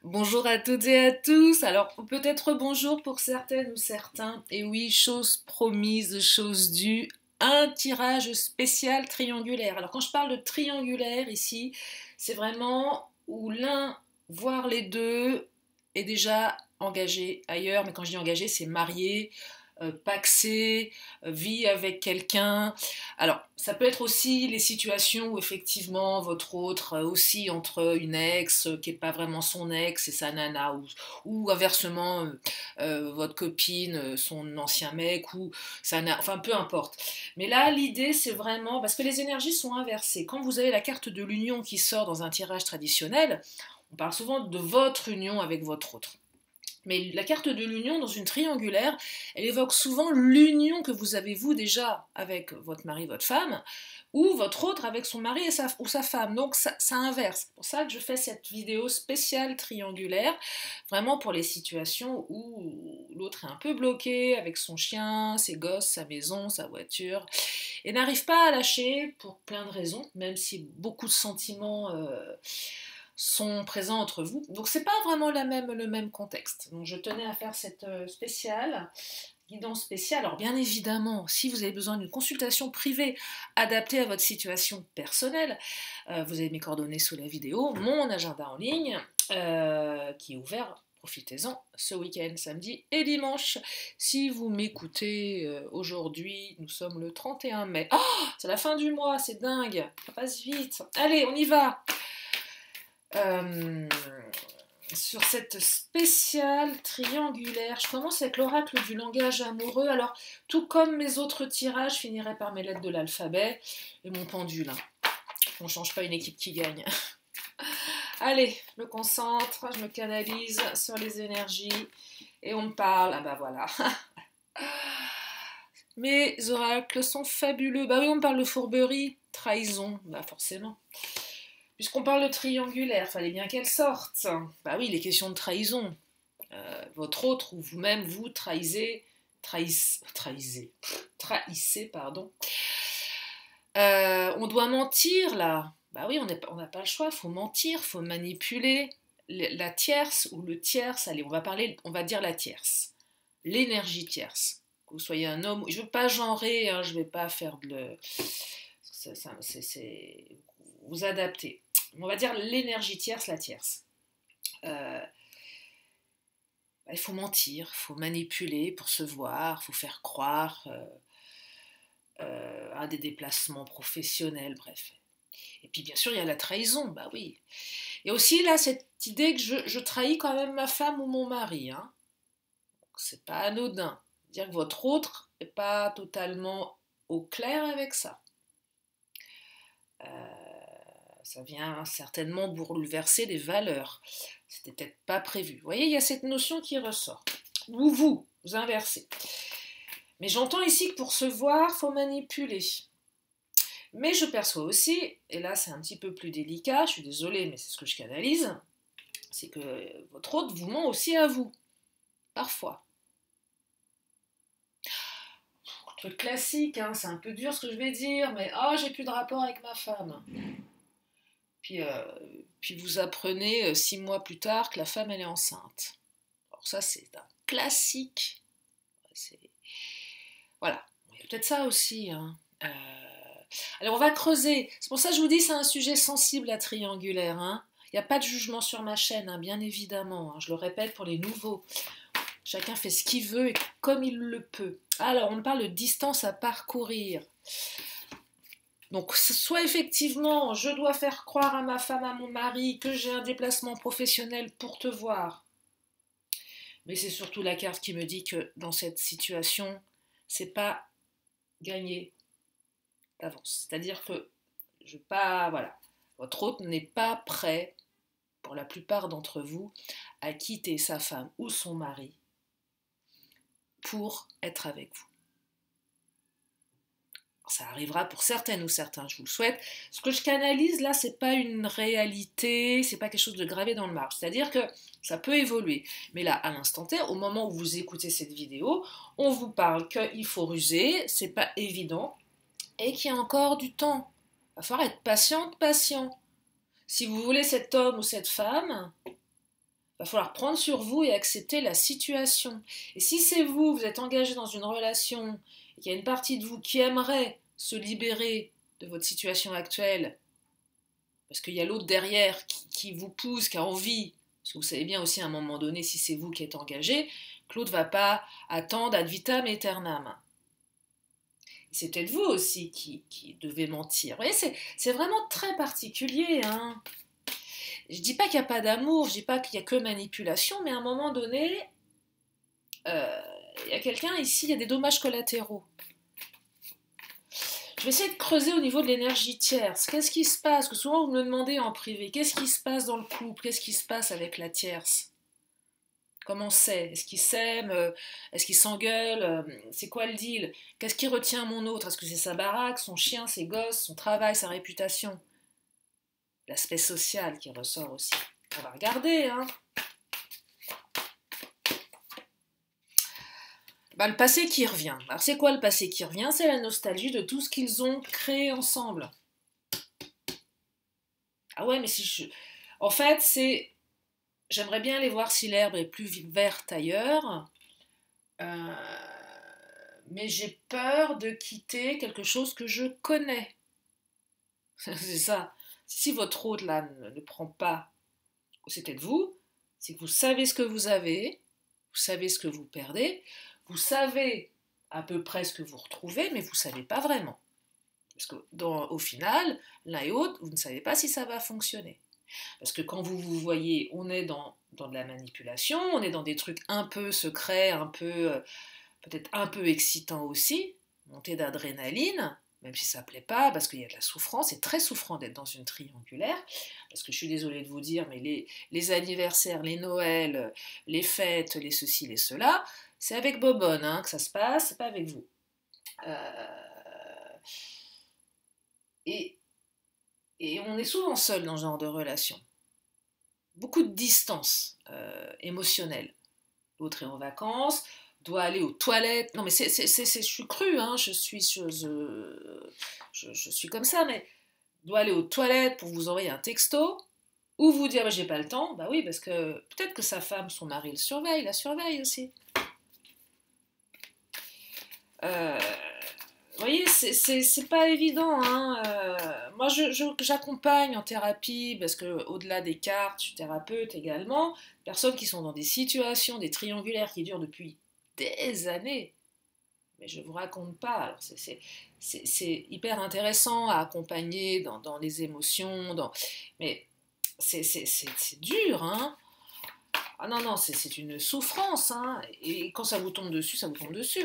Bonjour à toutes et à tous. Alors peut-être bonjour pour certaines ou certains. Et oui, chose promise, chose due, un tirage spécial triangulaire. Alors quand je parle de triangulaire ici, c'est vraiment où l'un, voire les deux, est déjà engagé ailleurs. Mais quand je dis engagé, c'est marié, pacsé, vit avec quelqu'un. Alors, ça peut être aussi les situations où effectivement votre autre aussi entre une ex qui n'est pas vraiment son ex et sa nana, ou inversement votre copine, son ancien mec, ou sa nana, enfin peu importe. Mais là, l'idée c'est vraiment, parce que les énergies sont inversées. Quand vous avez la carte de l'union qui sort dans un tirage traditionnel, on parle souvent de votre union avec votre autre. Mais la carte de l'union dans une triangulaire, elle évoque souvent l'union que vous avez vous déjà avec votre mari, votre femme, ou votre autre avec son mari ou sa femme. Donc ça inverse. C'est pour ça que je fais cette vidéo spéciale triangulaire, vraiment pour les situations où l'autre est un peu bloqué avec son chien, ses gosses, sa maison, sa voiture, et n'arrive pas à lâcher pour plein de raisons, même si beaucoup de sentiments sont présents entre vous. Donc c'est pas vraiment le même contexte. Donc je tenais à faire cette spéciale, guidance spéciale. Alors bien évidemment, si vous avez besoin d'une consultation privée adaptée à votre situation personnelle, vous avez mes coordonnées sous la vidéo, mon agenda en ligne qui est ouvert. Profitez-en ce week-end, samedi et dimanche. Si vous m'écoutez aujourd'hui, nous sommes le 31 mai. Oh, c'est la fin du mois, c'est dingue. Ça passe vite. Allez, on y va. Euh, sur cette spéciale triangulaire. Je commence avec l'oracle du langage amoureux. Alors, tout comme mes autres tirages, je finirai par mes lettres de l'alphabet et mon pendule. On ne change pas une équipe qui gagne. Allez, je me concentre, je me canalise sur les énergies et on me parle. Ah bah voilà. Mes oracles sont fabuleux. Bah oui, on me parle de fourberie, trahison, bah forcément. Puisqu'on parle de triangulaire, fallait bien qu'elle sorte. Bah oui, les questions de trahison. Votre autre ou vous-même, vous trahissez, pardon. On doit mentir là. Bah oui, on n'a pas le choix, faut mentir, faut manipuler. La tierce ou le tierce, allez, on va dire la tierce. L'énergie tierce. Que vous soyez un homme, je ne veux pas genrer, hein, je ne vais pas faire de le. Vous adapter. On va dire l'énergie tierce, la tierce. Il faut mentir, il faut manipuler pour se voir, il faut faire croire à des déplacements professionnels, bref. Et puis bien sûr, il y a la trahison, bah oui. Et aussi là, cette idée que je trahis quand même ma femme ou mon mari. Hein. C'est pas anodin. Dire que votre autre n'est pas totalement au clair avec ça. Ça vient certainement bouleverser les valeurs. C'était peut-être pas prévu. Vous voyez, il y a cette notion qui ressort. Ou vous inversez. Mais j'entends ici que pour se voir, il faut manipuler. Mais je perçois aussi, et là c'est un petit peu plus délicat, je suis désolée, mais c'est ce que je canalise, c'est que votre autre vous ment aussi à vous. Parfois. Truc classique, hein, c'est un peu dur ce que je vais dire, mais oh, j'ai plus de rapport avec ma femme. Puis vous apprenez 6 mois plus tard que la femme elle est enceinte. Alors ça c'est un classique. Voilà, il y a peut-être ça aussi. Hein. Alors on va creuser. C'est pour ça que je vous dis c'est un sujet sensible à triangulaire. Hein. Il n'y a pas de jugement sur ma chaîne, hein, bien évidemment. Hein. Je le répète pour les nouveaux. Chacun fait ce qu'il veut et comme il le peut. Alors on parle de distance à parcourir. Donc, soit effectivement, je dois faire croire à ma femme, à mon mari, que j'ai un déplacement professionnel pour te voir. Mais c'est surtout la carte qui me dit que dans cette situation, c'est pas gagné d'avance. C'est-à-dire que voilà, votre hôte n'est pas prêt, pour la plupart d'entre vous, à quitter sa femme ou son mari pour être avec vous. Ça arrivera pour certaines ou certains, je vous le souhaite. Ce que je canalise là, c'est pas une réalité, c'est pas quelque chose de gravé dans le marbre. C'est-à-dire que ça peut évoluer. Mais là, à l'instant T, au moment où vous écoutez cette vidéo, on vous parle qu'il faut ruser, c'est pas évident, et qu'il y a encore du temps. Il va falloir être patient. Si vous voulez cet homme ou cette femme, va falloir prendre sur vous et accepter la situation. Et si c'est vous, vous êtes engagé dans une relation, et qu'il y a une partie de vous qui aimerait se libérer de votre situation actuelle, parce qu'il y a l'autre derrière qui vous pousse, qui a envie, parce que vous savez bien aussi à un moment donné, si c'est vous qui êtes engagé, que l'autre ne va pas attendre ad vitam aeternam. C'est peut-être vous aussi qui devez mentir. Vous voyez, c'est vraiment très particulier. Hein. Je ne dis pas qu'il n'y a pas d'amour, je ne dis pas qu'il n'y a que manipulation, mais à un moment donné, il y a quelqu'un ici, il y a des dommages collatéraux. Je vais essayer de creuser au niveau de l'énergie tierce. Qu'est-ce qui se passe? Que souvent vous me demandez en privé, qu'est-ce qui se passe dans le couple? Qu'est-ce qui se passe avec la tierce? Comment c'est? Est-ce qu'ils s'aiment? Est-ce qu'ils s'engueulent? C'est quoi le deal? Qu'est-ce qui retient mon autre? Est-ce que c'est sa baraque, son chien, ses gosses, son travail, sa réputation? L'aspect social qui ressort aussi. On va regarder, hein. Bah, le passé qui revient. Alors c'est quoi le passé qui revient? C'est la nostalgie de tout ce qu'ils ont créé ensemble. Ah ouais, mais si je... En fait, c'est... J'aimerais bien aller voir si l'herbe est plus verte ailleurs, mais j'ai peur de quitter quelque chose que je connais. C'est ça. Si votre hôte là ne prend pas, c'est peut-être vous, c'est que vous savez ce que vous avez, vous savez ce que vous perdez, vous savez à peu près ce que vous retrouvez, mais vous ne savez pas vraiment. Parce que au final, l'un et l'autre, vous ne savez pas si ça va fonctionner. Parce que quand vous vous voyez, on est dans de la manipulation, on est dans des trucs un peu secrets, un peu peut-être un peu excitants aussi, montée d'adrénaline, même si ça ne plaît pas, parce qu'il y a de la souffrance, c'est très souffrant d'être dans une triangulaire, parce que je suis désolée de vous dire, mais les anniversaires, les Noëls, les fêtes, les ceci, les cela, c'est avec Bobonne hein, que ça se passe, c'est pas avec vous. Et on est souvent seul dans ce genre de relation. Beaucoup de distance émotionnelle. L'autre est en vacances, doit aller aux toilettes. Non mais je suis crue, hein, je suis comme ça, mais doit aller aux toilettes pour vous envoyer un texto ou vous dire bah, j'ai pas le temps. Bah oui, parce que peut-être que sa femme, son mari la surveille aussi. Vous voyez, c'est pas évident. Hein. Moi, j'accompagne en thérapie, parce que au-delà des cartes, je suis thérapeute également, personnes qui sont dans des situations, des triangulaires qui durent depuis des années. Mais je ne vous raconte pas. C'est hyper intéressant à accompagner dans les émotions, mais c'est dur, hein. Ah non, non, c'est une souffrance, hein. Et quand ça vous tombe dessus,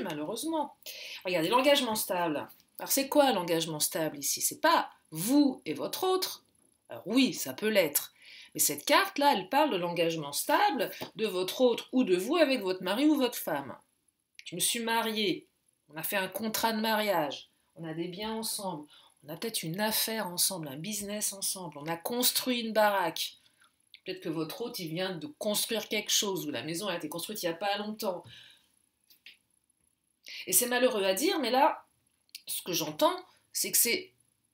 malheureusement. Regardez, l'engagement stable. Alors c'est quoi l'engagement stable ici? C'est pas vous et votre autre. Alors oui, ça peut l'être. Mais cette carte-là, elle parle de l'engagement stable de votre autre ou de vous avec votre mari ou votre femme. Je me suis mariée, on a fait un contrat de mariage, on a des biens ensemble, on a peut-être une affaire ensemble, un business ensemble, on a construit une baraque. Peut-être que votre hôte, il vient de construire quelque chose, ou la maison a été construite il n'y a pas longtemps. Et c'est malheureux à dire, mais là, ce que j'entends, c'est que c'est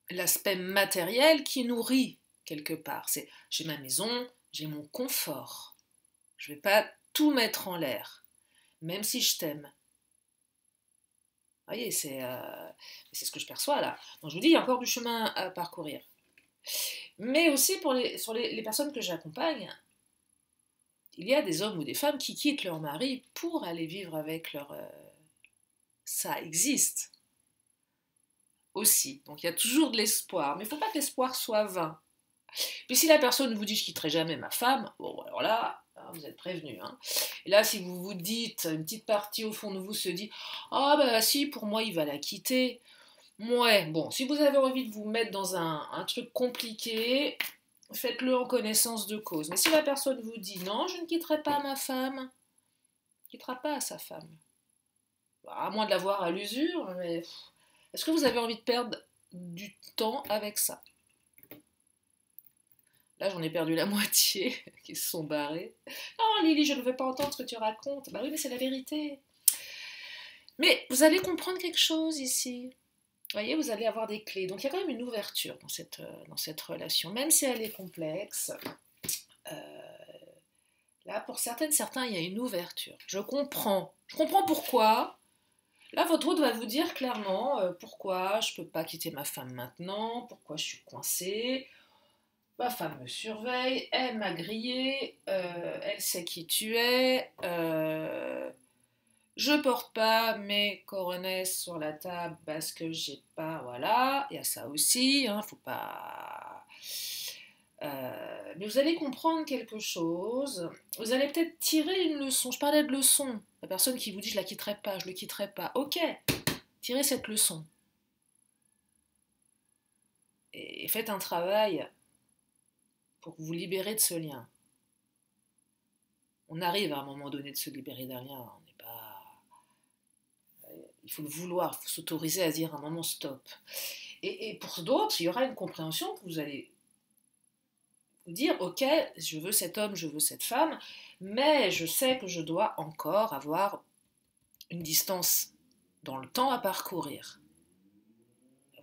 l'aspect matériel qui nourrit quelque part. C'est j'ai ma maison, j'ai mon confort. Je ne vais pas tout mettre en l'air, même si je t'aime. Vous voyez, c'est ce que je perçois là. Donc je vous dis, il y a encore du chemin à parcourir. Mais aussi sur les personnes que j'accompagne, il y a des hommes ou des femmes qui quittent leur mari pour aller vivre avec leur... Ça existe aussi. Donc il y a toujours de l'espoir. Mais il ne faut pas que l'espoir soit vain. Puis si la personne vous dit je ne quitterai jamais ma femme, bon alors là, vous êtes prévenu. Hein. Et là, si vous vous dites, une petite partie au fond de vous se dit ah bah si, pour moi il va la quitter. Ouais, bon, si vous avez envie de vous mettre dans un truc compliqué, faites-le en connaissance de cause. Mais si la personne vous dit non, je ne quitterai pas ma femme, il ne quittera pas sa femme. À moins de l'avoir à l'usure, mais est-ce que vous avez envie de perdre du temps avec ça? Là, j'en ai perdu la moitié qui se sont barrés. Non, Lily, je ne veux pas entendre ce que tu racontes. Bah oui, mais c'est la vérité. Mais vous allez comprendre quelque chose ici. Vous voyez, vous allez avoir des clés. Donc il y a quand même une ouverture dans cette relation. Même si elle est complexe, Là, pour certaines, certains, il y a une ouverture. Je comprends. Je comprends pourquoi. Là, votre hôte va vous dire clairement pourquoi je ne peux pas quitter ma femme maintenant, pourquoi je suis coincée. Ma femme me surveille, elle m'a grillé, elle sait qui tu es, je porte pas mes coronesses sur la table parce que j'ai pas, voilà, il y a ça aussi, hein, faut pas. Mais vous allez comprendre quelque chose, vous allez peut-être tirer une leçon. Je parlais de leçon, la personne qui vous dit je la quitterai pas, je le quitterai pas, ok, tirez cette leçon et faites un travail pour vous libérer de ce lien. On arrive à un moment donné de se libérer d'un lien, on n'est pas. Il faut le vouloir, il faut s'autoriser à dire à un moment stop. Et pour d'autres, il y aura une compréhension que vous allez vous dire, ok, je veux cet homme, je veux cette femme, mais je sais que je dois encore avoir une distance dans le temps à parcourir.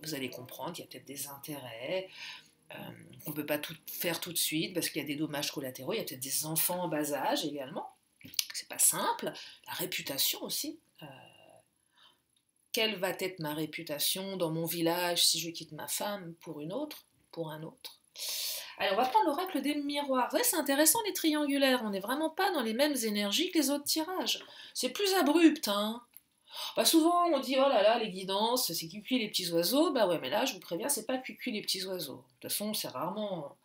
Vous allez comprendre qu'il y a peut-être des intérêts, qu'on ne peut pas tout faire tout de suite parce qu'il y a des dommages collatéraux, il y a peut-être des enfants en bas âge également, c'est pas simple, la réputation aussi. Quelle va être ma réputation dans mon village si je quitte ma femme pour une autre, pour un autre? Alors, on va prendre l'oracle des miroirs. Vous voyez, c'est intéressant les triangulaires. On n'est vraiment pas dans les mêmes énergies que les autres tirages. C'est plus abrupt, hein. Bah souvent, on dit, oh là là, les guidances, c'est cuicui les petits oiseaux. Bah ouais, mais là, je vous préviens, c'est pas cuicui les petits oiseaux. De toute façon, c'est rarement.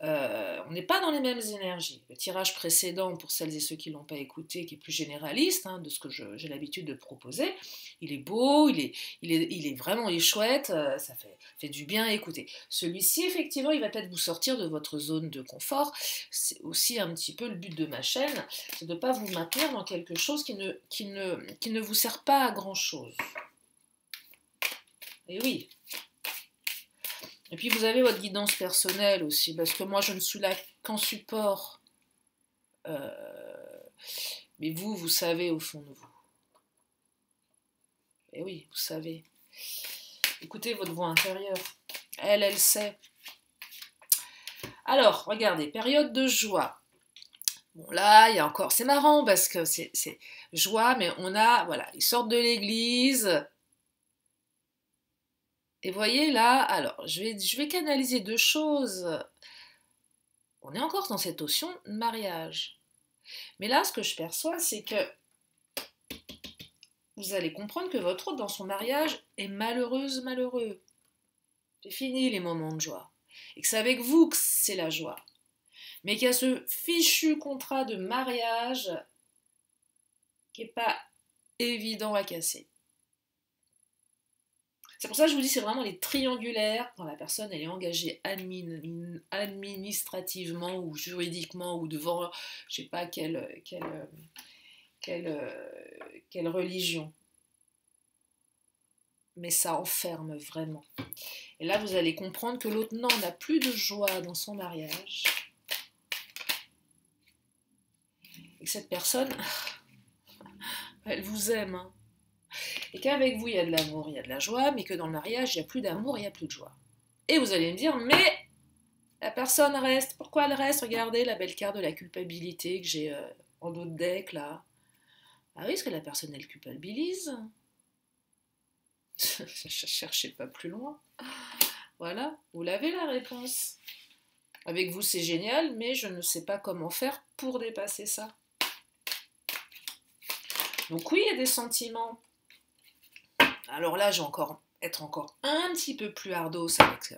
On n'est pas dans les mêmes énergies. Le tirage précédent, pour celles et ceux qui ne l'ont pas écouté, qui est plus généraliste, hein, de ce que j'ai l'habitude de proposer, il est beau, il est vraiment chouette, ça fait du bien à écouter. Celui-ci, effectivement, il va peut-être vous sortir de votre zone de confort. C'est aussi un petit peu le but de ma chaîne, c'est de ne pas vous maintenir dans quelque chose qui ne vous sert pas à grand-chose. Et oui. Et puis vous avez votre guidance personnelle aussi, parce que moi je ne suis là qu'en support. Mais vous savez au fond de vous. Et oui, vous savez. Écoutez votre voix intérieure. Elle sait. Alors, regardez, période de joie. Bon là, il y a encore, c'est marrant parce que c'est joie, mais on a, voilà, ils sortent de l'église. Et voyez là, alors, je vais canaliser deux choses. On est encore dans cette notion de mariage. Mais là, ce que je perçois, c'est que vous allez comprendre que votre hôte dans son mariage est malheureuse, malheureux. C'est fini les moments de joie. Et que c'est avec vous que c'est la joie. Mais qu'il y a ce fichu contrat de mariage qui n'est pas évident à casser. C'est pour ça que je vous dis, c'est vraiment les triangulaires, quand la personne elle est engagée administrativement ou juridiquement ou devant, je ne sais pas quelle religion. Mais ça enferme vraiment. Et là, vous allez comprendre que l'autre n'a plus de joie dans son mariage. Et que cette personne, elle vous aime. Hein. Et qu'avec vous, il y a de l'amour, il y a de la joie, mais que dans le mariage, il n'y a plus d'amour, il n'y a plus de joie. Et vous allez me dire, mais la personne reste. Pourquoi elle reste? Regardez la belle carte de la culpabilité que j'ai en dos de deck, là. Ah oui, parce que la personne, elle culpabilise. Cherchez pas plus loin. Voilà, vous l'avez la réponse. Avec vous, c'est génial, mais je ne sais pas comment faire pour dépasser ça. Donc oui, il y a des sentiments. Alors là, je vais être encore un petit peu plus ardos avec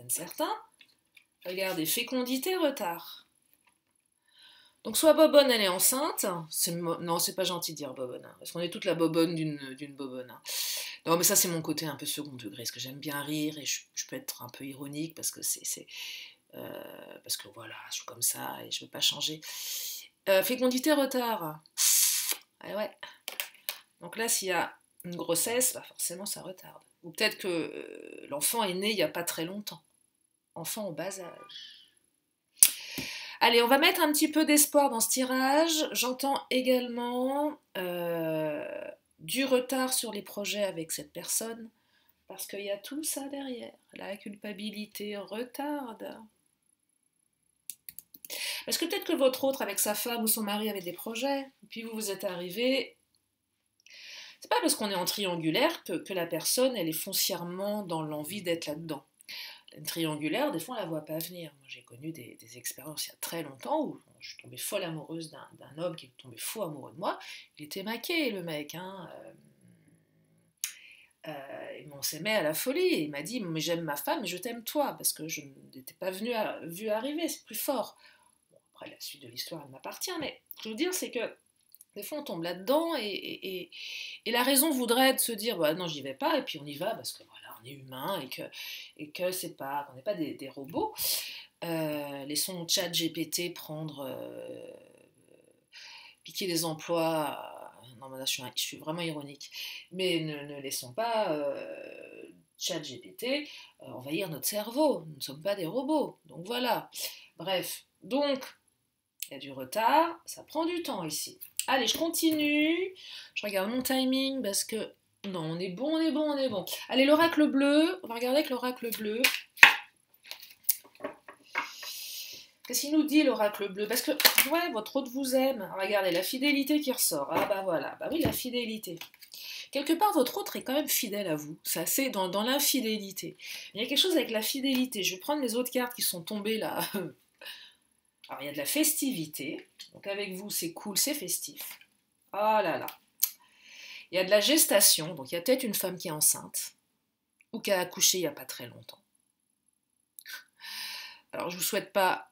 certains. Regardez, fécondité, retard. Donc soit Bobonne, elle est enceinte. Non, c'est pas gentil de dire Bobonne, hein, parce qu'on est toute la Bobonne d'une Bobonne. Hein. Non, mais ça, c'est mon côté un peu second degré, parce que j'aime bien rire et je peux être un peu ironique parce que parce que voilà, je suis comme ça et je veux pas changer. Fécondité, retard. Ouais. Donc là, s'il y a une grossesse, bah forcément, ça retarde. Ou peut-être que l'enfant est né il n'y a pas très longtemps. Enfant au bas âge. Allez, on va mettre un petit peu d'espoir dans ce tirage. J'entends également du retard sur les projets avec cette personne, parce qu'il y a tout ça derrière. La culpabilité retarde. Parce que peut-être que votre autre, avec sa femme ou son mari, avait des projets, et puis vous vous êtes arrivé. C'est pas parce qu'on est en triangulaire que la personne, elle est foncièrement dans l'envie d'être là-dedans. Une triangulaire, des fois, on la voit pas venir. Moi, j'ai connu des expériences il y a très longtemps où je suis tombée folle amoureuse d'un homme qui est tombé fou amoureux de moi. Il était maqué, le mec, hein. Et on s'aimait à la folie. Et il m'a dit, mais j'aime ma femme, mais je t'aime toi, parce que je n'étais pas vu arriver, c'est plus fort. Bon, après, la suite de l'histoire, elle m'appartient, mais ce que je veux dire, c'est que des fois, on tombe là-dedans et la raison voudrait de se dire bah, non, j'y vais pas, et puis on y va parce que voilà, on est humain et que c'est pas, qu'on n'est pas des robots. Laissons ChatGPT prendre, piquer les emplois. Non, mais là, je suis vraiment ironique. Mais ne laissons pas ChatGPT envahir notre cerveau. Nous ne sommes pas des robots. Donc voilà. Bref. Donc, il y a du retard, ça prend du temps ici. Allez, je continue. Je regarde mon timing parce que... Non, on est bon, on est bon, on est bon. Allez, l'oracle bleu. On va regarder avec l'oracle bleu. Qu'est-ce qu'il nous dit, l'oracle bleu? Parce que, ouais, votre hôte vous aime. Regardez, la fidélité qui ressort. Ah bah voilà, bah oui, la fidélité. Quelque part, votre autre est quand même fidèle à vous. Ça, c'est dans l'infidélité. Il y a quelque chose avec la fidélité. Je vais prendre les autres cartes qui sont tombées là. Alors, il y a de la festivité. Donc, avec vous, c'est cool, c'est festif. Oh là là. Il y a de la gestation. Donc, il y a peut-être une femme qui est enceinte ou qui a accouché il n'y a pas très longtemps. Alors, je ne vous souhaite pas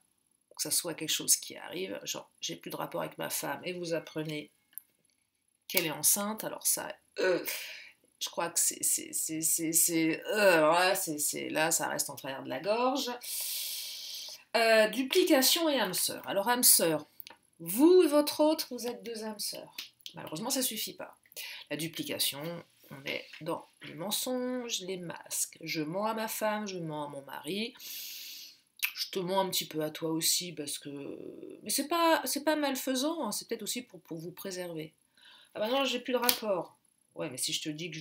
que ça soit quelque chose qui arrive. Genre, j'ai plus de rapport avec ma femme et vous apprenez qu'elle est enceinte. Alors, ça, je crois que là, ça reste en travers de la gorge. Duplication et âme sœur. Alors, âme sœur, vous et votre autre, vous êtes deux âmes sœurs. Malheureusement, ça ne suffit pas. La duplication, on est dans les mensonges, les masques. Je mens à ma femme, je mens à mon mari. Je te mens un petit peu à toi aussi parce que... Mais c'est pas malfaisant, hein, c'est peut-être aussi pour vous préserver. Ah bah non, j'ai plus de rapport. Ouais, mais si je te dis que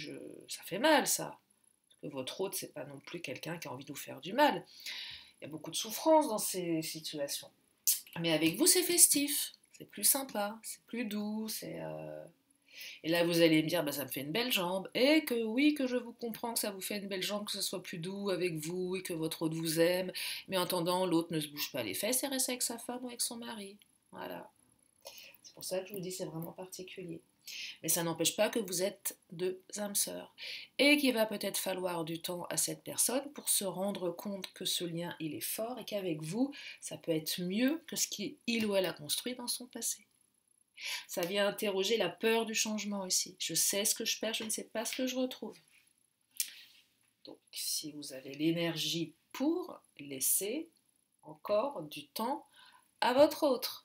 ça fait mal, ça. Parce que votre autre, c'est pas non plus quelqu'un qui a envie de vous faire du mal. Il y a beaucoup de souffrance dans ces situations. Mais avec vous, c'est festif. C'est plus sympa, c'est plus doux, Et là, vous allez me dire, bah, ça me fait une belle jambe. Et que oui, que je vous comprends que ça vous fait une belle jambe, que ce soit plus doux avec vous et que votre autre vous aime. Mais en attendant, l'autre ne se bouge pas les fesses et reste avec sa femme ou avec son mari. Voilà. C'est pour ça que je vous dis, c'est vraiment particulier. Mais ça n'empêche pas que vous êtes deux âmes sœurs. Et qu'il va peut-être falloir du temps à cette personne pour se rendre compte que ce lien, il est fort et qu'avec vous, ça peut être mieux que ce qu'il ou elle a construit dans son passé. Ça vient interroger la peur du changement aussi. Je sais ce que je perds, je ne sais pas ce que je retrouve. Donc, si vous avez l'énergie pour laisser encore du temps à votre autre.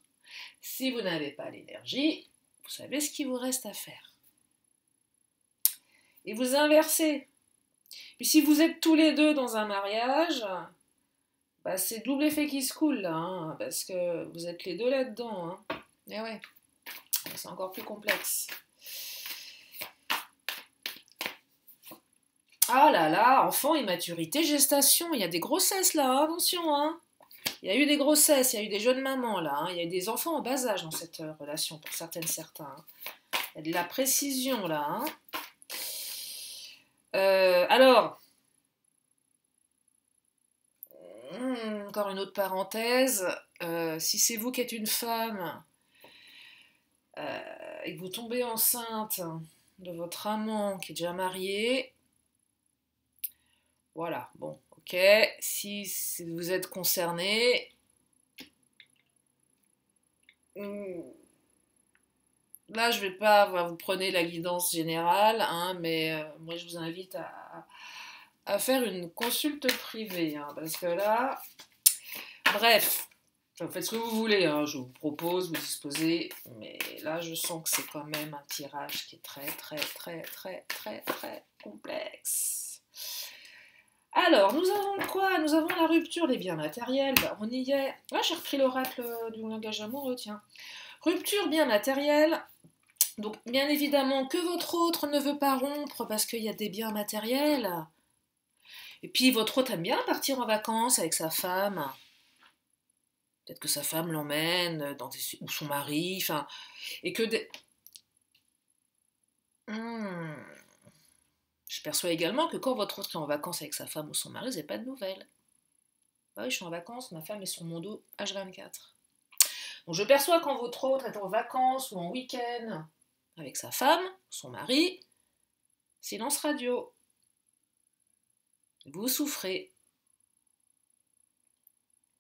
Si vous n'avez pas l'énergie, vous savez ce qu'il vous reste à faire. Et vous inversez. Puis si vous êtes tous les deux dans un mariage, bah c'est double effet qui se coule là, hein, parce que vous êtes les deux là-dedans. Hein. Et ouais. C'est encore plus complexe. Ah là là, enfant, immaturité, gestation. Il y a des grossesses là, hein, attention. Hein. Il y a eu des grossesses, il y a eu des jeunes mamans là. Hein. Il y a eu des enfants en bas âge dans cette relation pour certaines, certains. Hein. Il y a de la précision là. Hein. Alors, encore une autre parenthèse. Si c'est vous qui êtes une femme... et que vous tombez enceinte de votre amant qui est déjà marié, voilà, bon, ok, si vous êtes concerné, là je vais pas, vous prenez la guidance générale, hein, mais moi je vous invite à faire une consulte privée, hein, parce que là, bref, vous faites ce que vous voulez, hein, je vous propose, vous disposez, mais là je sens que c'est quand même un tirage qui est très très très très très très complexe. Alors, nous avons quoi? Nous avons la rupture des biens matériels, ben, on y est. Ah, j'ai repris l'oracle du langage amoureux, tiens. Rupture bien matérielle, donc bien évidemment que votre autre ne veut pas rompre parce qu'il y a des biens matériels. Et puis votre autre aime bien partir en vacances avec sa femme. Peut-être que sa femme l'emmène, ou son mari, enfin, et que... Je perçois également que quand votre autre est en vacances avec sa femme ou son mari, vous n'avez pas de nouvelles. Bah oui, je suis en vacances, ma femme est sur mon dos H24. Donc je perçois quand votre autre est en vacances ou en week-end avec sa femme, son mari, silence radio. Vous souffrez,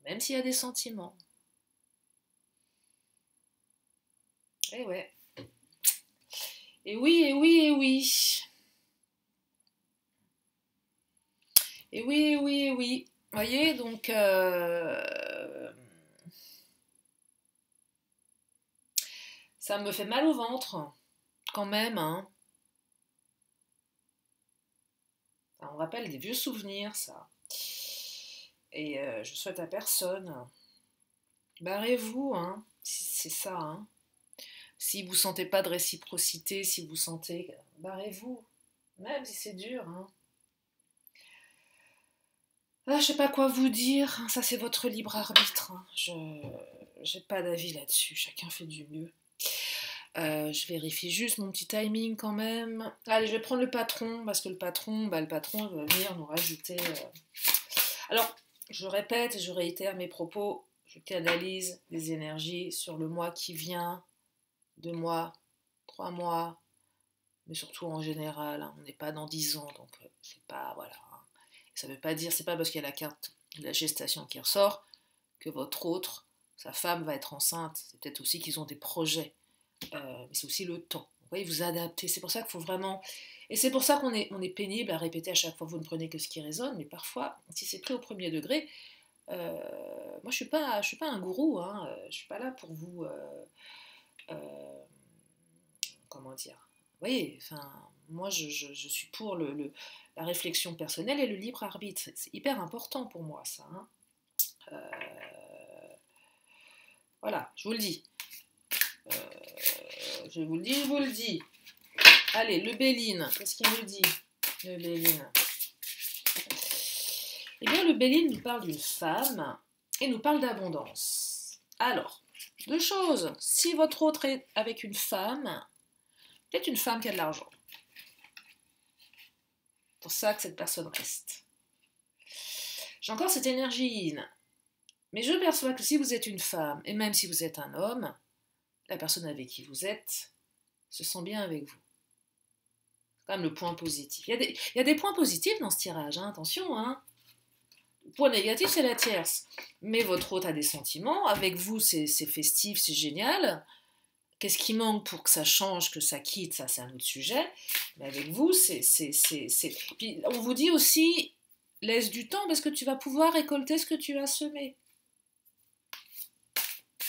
même s'il y a des sentiments. Eh ouais. Et oui, et oui, et oui. Et oui, et oui, et oui. Vous voyez, donc... ça me fait mal au ventre, quand même, hein. Ça me rappelle des vieux souvenirs, ça. Et je souhaite à personne. Barrez-vous, hein. C'est ça, hein. Si vous sentez pas de réciprocité, si vous sentez... Barrez-vous. Même si c'est dur, hein. Ah, je sais pas quoi vous dire. Ça, c'est votre libre arbitre, hein. Je j'ai pas d'avis là-dessus. Chacun fait du mieux. Je vérifie juste mon petit timing quand même. Allez, je vais prendre le patron, parce que le patron va venir nous rajouter... Alors, je répète et je réitère mes propos. Je canalise des énergies sur le mois qui vient, 2 mois, 3 mois, mais surtout en général. Hein. On n'est pas dans 10 ans, donc c'est pas... Voilà. Hein. Ça veut pas dire, c'est pas parce qu'il y a la carte de la gestation qui ressort que votre autre, sa femme, va être enceinte. C'est peut-être aussi qu'ils ont des projets. Mais c'est aussi le temps. Vous voyez, vous adaptez. C'est pour ça qu'il faut vraiment... Et c'est pour ça qu'on est pénible à répéter à chaque fois, vous ne prenez que ce qui résonne, mais parfois, si c'est pris au premier degré, moi je suis pas un gourou, hein, je suis pas là pour vous... comment dire, vous voyez, enfin, moi je suis pour la réflexion personnelle et le libre arbitre. C'est hyper important pour moi, ça. Hein. Voilà, je vous le dis. Je vous le dis, je vous le dis. Allez, le Béline, qu'est-ce qu'il nous dit, le Béline? Eh bien, le Béline nous parle d'une femme et nous parle d'abondance. Alors, 2 choses. Si votre autre est avec une femme, peut-être une femme qui a de l'argent. C'est pour ça que cette personne reste. J'ai encore cette énergie yin. Mais je perçois que si vous êtes une femme, et même si vous êtes un homme, la personne avec qui vous êtes se sent bien avec vous. C'est quand même le point positif. Il y a des points positifs dans ce tirage, hein, attention. Hein. Le point négatif, c'est la tierce. Mais votre hôte a des sentiments. Avec vous, c'est festif, c'est génial. Qu'est-ce qui manque pour que ça change, que ça quitte? Ça, c'est un autre sujet. Mais avec vous, c'est... Puis, on vous dit aussi, laisse du temps parce que tu vas pouvoir récolter ce que tu as semé.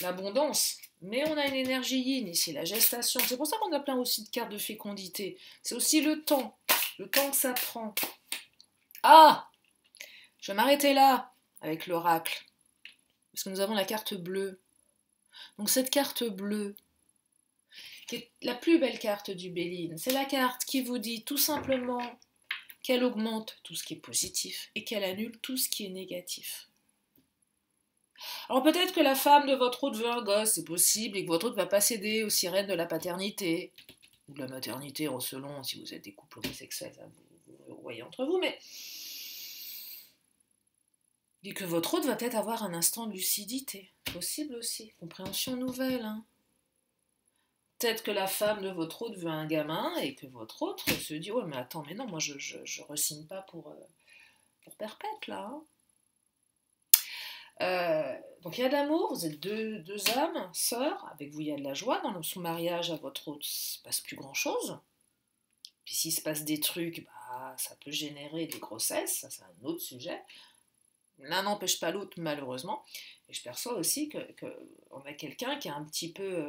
L'abondance. Mais on a une énergie yin ici, la gestation. C'est pour ça qu'on a plein aussi de cartes de fécondité. C'est aussi le temps que ça prend. Ah! Je vais m'arrêter là avec l'oracle. Parce que nous avons la carte bleue. Donc cette carte bleue, qui est la plus belle carte du Béline, c'est la carte qui vous dit tout simplement qu'elle augmente tout ce qui est positif et qu'elle annule tout ce qui est négatif. Alors peut-être que la femme de votre hôte veut un gosse, c'est possible, et que votre hôte va pas céder aux sirènes de la paternité, ou de la maternité, selon si vous êtes des couples homosexuels, ça, vous voyez entre vous, mais... Et que votre hôte va peut-être avoir un instant de lucidité, possible aussi, compréhension nouvelle, hein. Peut-être que la femme de votre hôte veut un gamin et que votre autre se dit « Ouais, mais attends, mais non, moi je re-signe pas pour perpète, là. Hein. » Donc il y a de l'amour, vous êtes deux âmes, sœurs, avec vous il y a de la joie. Dans son mariage à votre hôte, il ne se passe plus grand-chose. Puis s'il se passe des trucs, bah, ça peut générer des grossesses, ça c'est un autre sujet. L'un n'empêche pas l'autre, malheureusement. Et je perçois aussi qu'on a quelqu'un qui est un petit peu...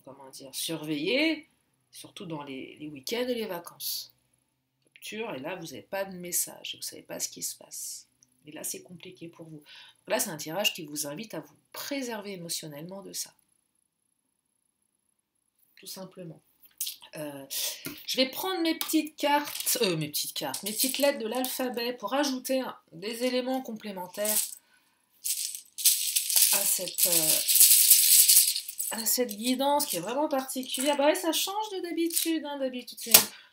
comment dire, surveiller, surtout dans les week-ends et les vacances. Rupture, et là, vous n'avez pas de message, vous ne savez pas ce qui se passe. Et là, c'est compliqué pour vous. Donc là, c'est un tirage qui vous invite à vous préserver émotionnellement de ça. Tout simplement. Je vais prendre mes petites lettres de l'alphabet pour ajouter des éléments complémentaires à cette guidance qui est vraiment particulière. Bah ouais, ça change de d'habitude, hein, d'habitude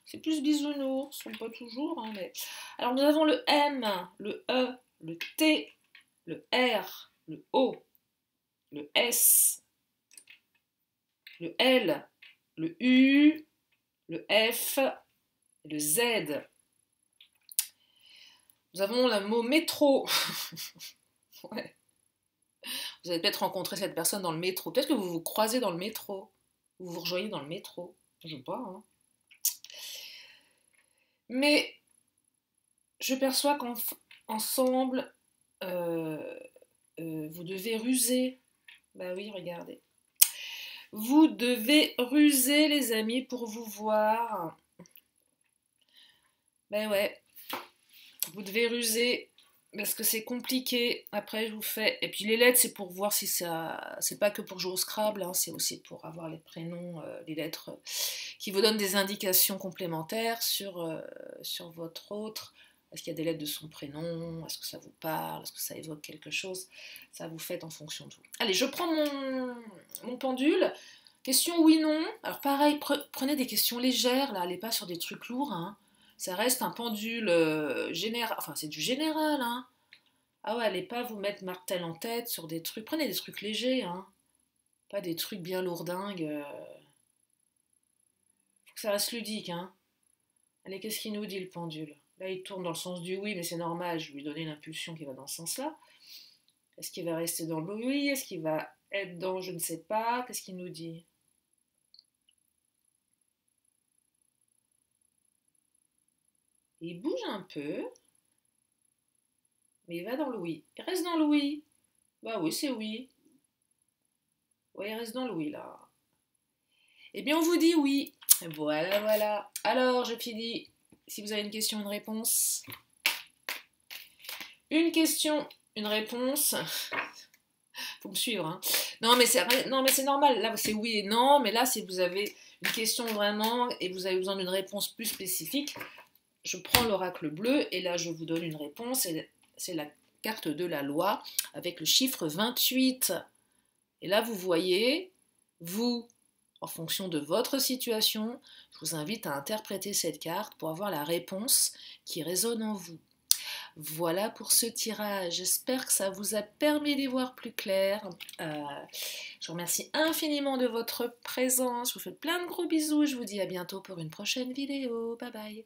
c'est plus bisounours, pas toujours, hein, mais... Alors nous avons le M, le E, le T, le R, le O, le S, le L, le U, le F, le Z. Nous avons le mot métro. Ouais. Vous avez peut-être rencontré cette personne dans le métro. Peut-être que vous vous croisez dans le métro. Vous vous rejoignez dans le métro. Je ne sais pas. Hein. Mais je perçois qu'ensemble, vous devez ruser. Bah oui, regardez. Vous devez ruser, les amis, pour vous voir. Ben ouais. Vous devez ruser. Parce que c'est compliqué. Après, je vous fais. Et puis les lettres, c'est pour voir si ça. C'est pas que pour jouer au Scrabble, hein, c'est aussi pour avoir les prénoms, les lettres qui vous donnent des indications complémentaires sur votre autre. Est-ce qu'il y a des lettres de son prénom? Est-ce que ça vous parle? Est-ce que ça évoque quelque chose? Ça vous fait en fonction de vous. Allez, je prends mon pendule. Question oui-non. Alors pareil, prenez des questions légères, là. Allez pas sur des trucs lourds, hein. Ça reste un pendule général. Enfin, c'est du général, hein. Ah ouais, allez pas vous mettre martel en tête sur des trucs. Prenez des trucs légers, hein. Pas des trucs bien lourdingues. Faut que ça reste ludique, hein. Allez, qu'est-ce qu'il nous dit le pendule? Là, il tourne dans le sens du oui, mais c'est normal, je lui ai donné l'impulsion qui va dans ce sens-là. Est-ce qu'il va rester dans le oui? Est-ce qu'il va être dans je ne sais pas? Qu'est-ce qu'il nous dit? Il bouge un peu, mais il va dans le oui. Il reste dans le oui. Bah oui, c'est oui. Ouais, il reste dans le oui, là. Eh bien, on vous dit oui. Voilà, voilà. Alors, je finis. Si vous avez une question, une réponse. Une question, une réponse. Faut me suivre, hein. Non, mais c'est normal. Là, c'est oui et non. Mais là, si vous avez une question vraiment et vous avez besoin d'une réponse plus spécifique, je prends l'oracle bleu et là, je vous donne une réponse. Et c'est la carte de la loi avec le chiffre 28. Et là, vous voyez, vous, en fonction de votre situation, je vous invite à interpréter cette carte pour avoir la réponse qui résonne en vous. Voilà pour ce tirage. J'espère que ça vous a permis d'y voir plus clair. Je vous remercie infiniment de votre présence. Je vous fais plein de gros bisous. Je vous dis à bientôt pour une prochaine vidéo. Bye bye.